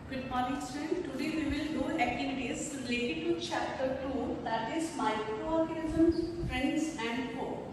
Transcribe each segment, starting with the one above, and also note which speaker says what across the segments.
Speaker 1: Good morning, students. Today we will do activities related to chapter 2, that is microorganisms, friends and foe.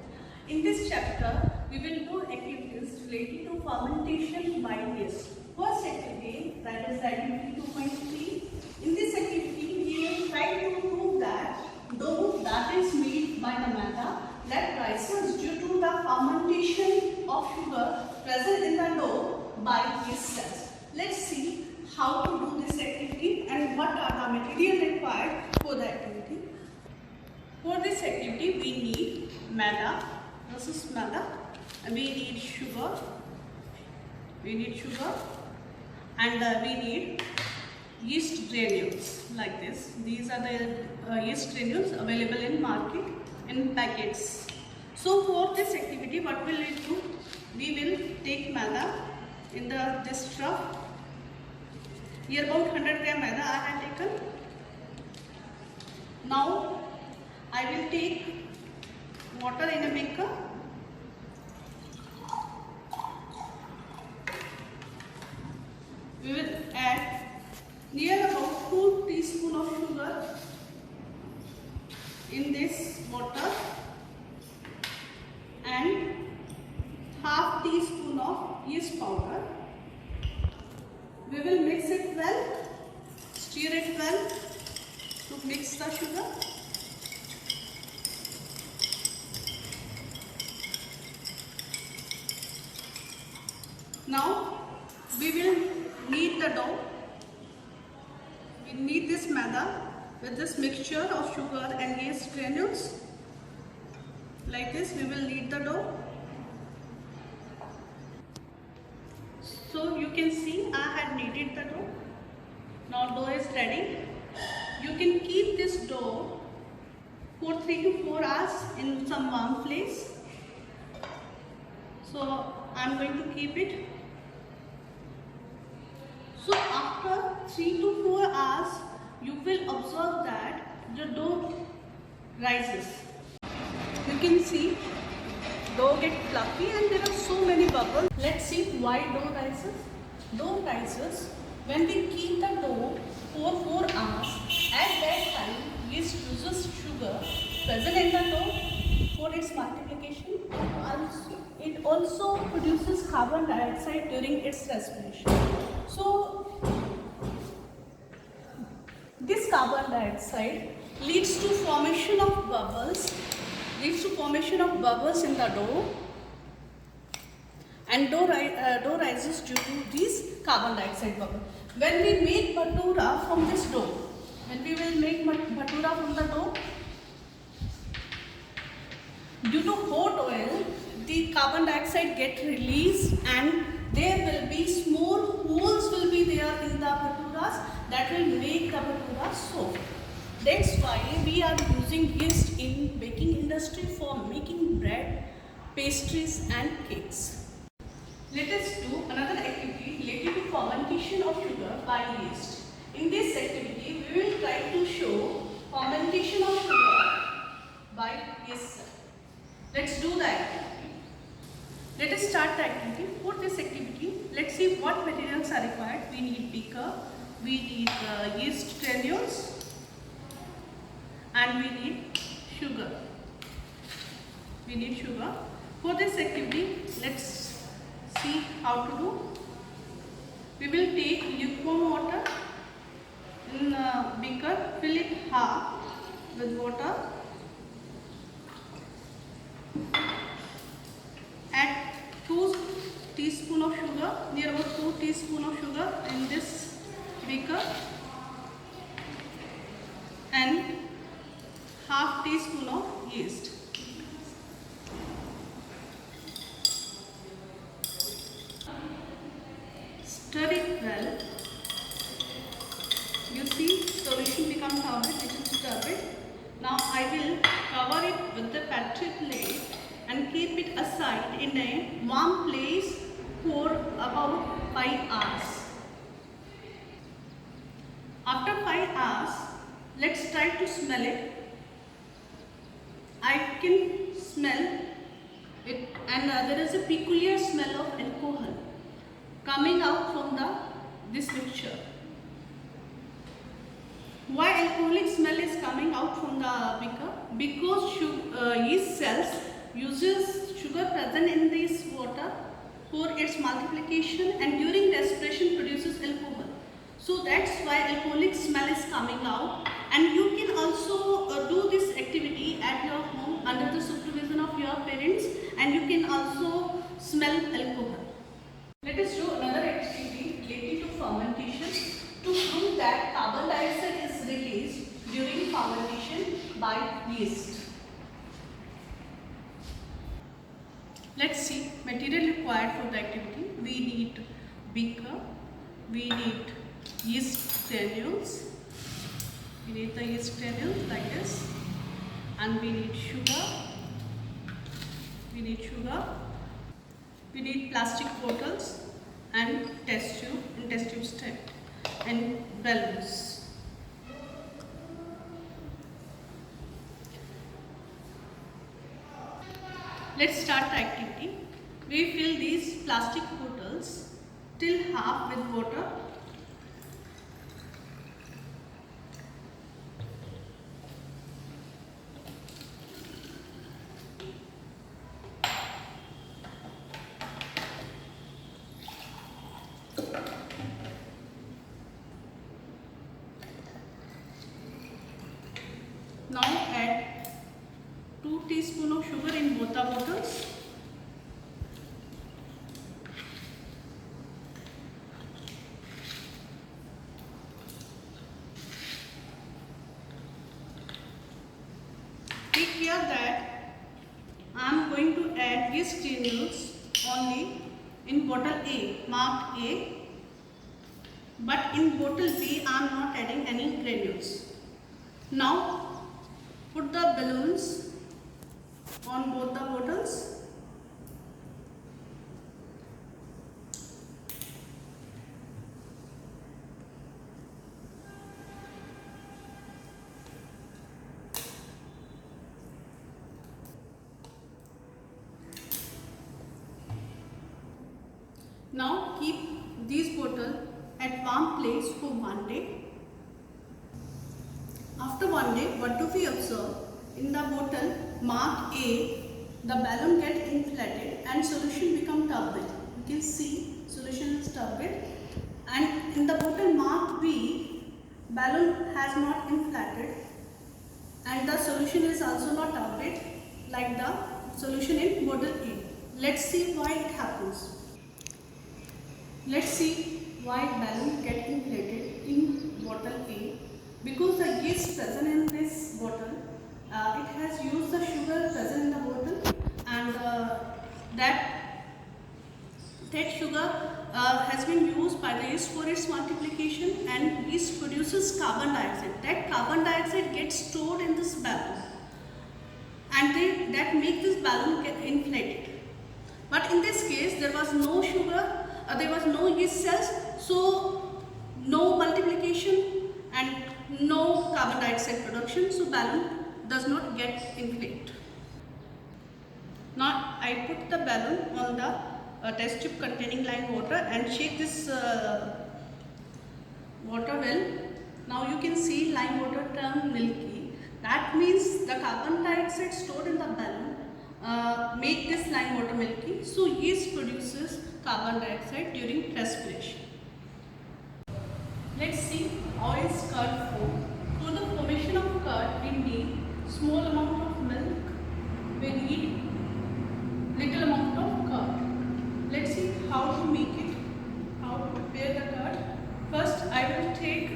Speaker 1: In this chapter, we will do activities related to fermentation by yeast. First activity, that is activity 2.3. In this activity, we will try to prove that dough that is made by the maida that rises due to the fermentation of sugar present in the dough by yeast cells. Let's see how to do this activity and what are the material required for the activity. For this activity, we need maida. This is maida. We need sugar. And we need yeast granules like this. These are the yeast granules available in market in packets. So for this activity, what will we do? We will take maida in this trough. Here about 100 gram maida I have taken. Now I will take water in a beaker. We will add near about 2 teaspoons of sugar in this water and half teaspoon of yeast powder. We will mix it well, stir it well to mix the sugar. Now we will knead the dough. We knead this maida with this mixture of sugar and yeast granules. Like this, we will knead the dough. So you can see I had kneaded the dough. Now dough is ready. You can keep this dough for 3 to 4 hours in some warm place. So I am going to keep it. So after 3 to 4 hours, you will observe that the dough rises. You can see dough get fluffy and there are so many bubbles. Let's see why dough rises. Dough rises when we keep the dough for 4 hours. At that time, yeast uses sugar present in the dough for its multiplication. It also produces carbon dioxide during its respiration. So this carbon dioxide leads to formation of bubbles. In the dough, and dough rises due to these carbon dioxide bubbles. When we make bhatura from this dough, due to hot oil, the carbon dioxide get released and there will be small holes will be there in the bhaturas that will make the bhatura soft. That's why we are using yeast in baking industry for making bread, pastries and cakes. Let us do another activity related to fermentation of sugar by yeast. In this activity, we will try to show fermentation of sugar by yeast. Let's do the activity. Let us start the activity. For this activity, let's see what materials are required. We need beaker, we need yeast granules, and we need sugar. For this activity, let's see how to do. We will take lukewarm water in a beaker, fill it half with water, add 2 teaspoons of sugar, near about 2 teaspoons of sugar in this beaker, and half teaspoon of yeast. Stir it well. You see solution becomes turbid, it is turbid. Now I will cover it with the petri plate and keep it aside in a warm place for about 5 hours. After 5 hours, let's try to smell it. I can smell it and there is a peculiar smell of alcohol coming out from this mixture. Why alcoholic smell is coming out from the beaker? Because yeast cells uses sugar present in this water for its multiplication and during respiration produces alcohol. So that's why alcoholic smell is coming out, and you can also do this activity at your home under the supervision of your parents, and you can also smell alcohol. Let us do another activity related to fermentation to prove that carbon dioxide is released during fermentation by yeast. Let's see material required for the activity. We need beaker, we need yeast granules, we need the yeast granules like this, and we need sugar, we need plastic bottles and test tube strip and balloons. Let's start the activity. We fill these plastic bottles till half with water. Now add 2 teaspoons of sugar in both the bottles. Take care that I am going to add yeast granules only in bottle A, marked A, but in bottle B I am not adding any granules. Now put the balloons on both the bottles. Now keep these bottles at warm place for 1 day. After 1 day, what do we observe? In the bottle marked A, the balloon gets inflated and solution become turbid. You can see solution is turbid. And in the bottle marked B, balloon has not inflated and the solution is also not turbid like the solution in bottle A. Let's see why it happens. Let's see why balloon get inflated in bottle A. Because the yeast present in this bottle, it has used the sugar present in the bottle, and that sugar has been used by the yeast for its multiplication, and yeast produces carbon dioxide. That carbon dioxide gets stored in this balloon, and that makes this balloon get inflated. But in this case, there was no sugar, there was no yeast cells, so no multiplication and no carbon dioxide production, so balloon does not get inflated. Now I put the balloon on the test tube containing lime water and shake this water well. Now you can see lime water turn milky. That means the carbon dioxide stored in the balloon make this lime water milky. So yeast produces carbon dioxide during respiration. Let's see how is curd formed. For the formation of curd, we need small amount of milk. We need little amount of curd. Let's see how to make it, how to prepare the curd. First, I will take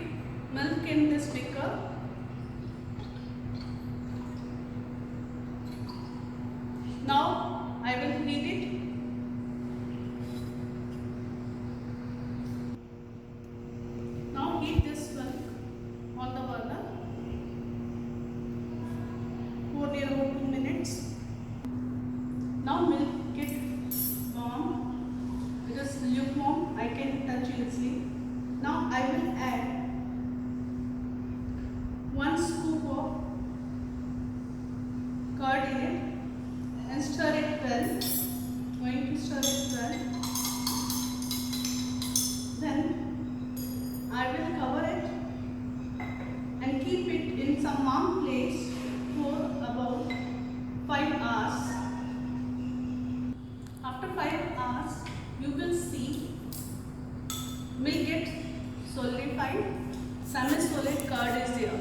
Speaker 1: milk in this beaker. Now, I will heat it. Now, heat this milk on the burner for near about 2 minutes. Now, milk get warm. Because lukewarm, I can touch easily. Now, I will add some warm place for about 5 hours. After 5 hours, you will see milk get solidified, semi-solid curd is there.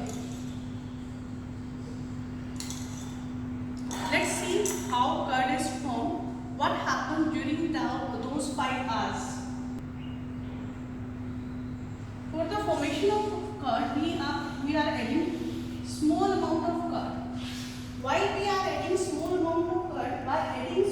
Speaker 1: Let's see how curd is formed. What happens during those 5 hours? For the formation of curd, we are adding small amount of curd. Why we are adding small amount of curd? By adding